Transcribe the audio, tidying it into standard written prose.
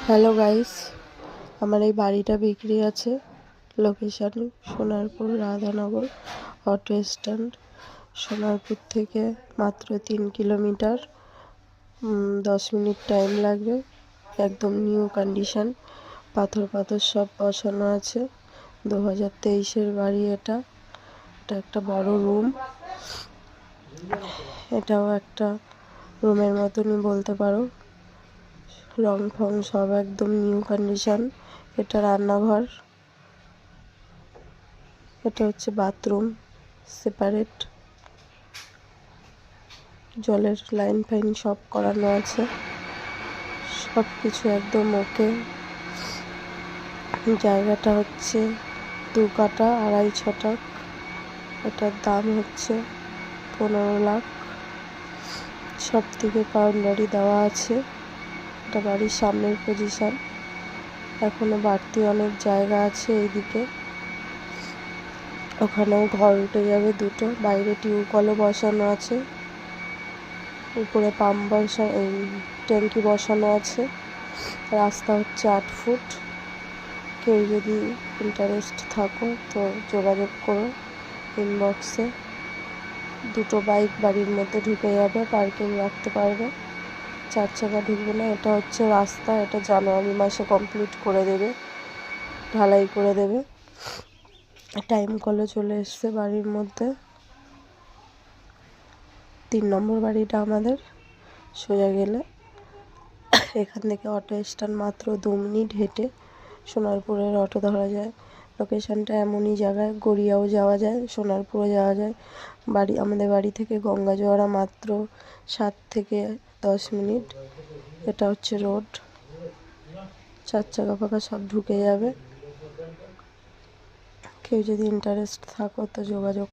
Hello guys, আমার এই বাড়িটা বিক্রি আছে। Location Sonarpur Radhanagar auto stand. Sonarpur থেকে মাত্র 3 কিলোমিটার, 10 মিনিট টাইম লাগবে। একদম নিউ কন্ডিশন, পাথর সব বসানো আছে। 2023-এর বাড়ি এটা। একটা বড় রুম, এটাও একটা রুমের মতনই বলতে পারো। রং ফং সব একদম নিউ কন্ডিশন। এটা রান্নাঘর, এটা হচ্ছে বাথরুম সেপারেট। জলের লাইন ফাইন সব করানো আছে, সব কিছু একদম ওকে। জায়গাটা হচ্ছে 2 কাঠা 2.5 ছটাক। এটার দাম হচ্ছে 15 লাখ। সব থেকে বাউন্ডারি দেওয়া আছে। এটা বাড়ির সামনের পজিশন। এখনো বাড়তি অনেক জায়গা আছে এইদিকে। ওখানেও ঘর উঠে যাবে 2টো। বাইরে টিউবওয়েলও বসানো আছে, উপরে পাম্প ট্যাঙ্কি বসানো আছে। রাস্তা হচ্ছে 8 ফুট। কেউ যদি ইন্টারেস্ট থাকো তো যোগাযোগ করো ইনবক্সে। 2টো বাইক বাড়ির মধ্যে ঢুকে যাবে, পার্কিং রাখতে পারবে। 4 চাকা ঢুকবে না। এটা হচ্ছে রাস্তা, এটা জানুয়ারি মাসে কমপ্লিট করে দেবে, ঢালাই করে দেবে। টাইম কলে চলে এসছে বাড়ির মধ্যে। 3 নম্বর বাড়িটা আমাদের। সোজা গেলে এখান থেকে অটো স্ট্যান্ড মাত্র 2 মিনিট হেঁটে সোনারপুরের অটো ধরা যায়। লোকেশনটা এমনই জায়গায়, গড়িয়াও যাওয়া যায়, সোনারপুরও যাওয়া যায়। আমাদের বাড়ি থেকে গঙ্গাজোয়ারা মাত্র 7 থেকে 10 মিনিট। এটা হচ্ছে রোড, 4 চাকা ফাঁকা সব ঢুকে যাবে। কেউ যদি ইন্টারেস্ট থাকো তো যোগাযোগ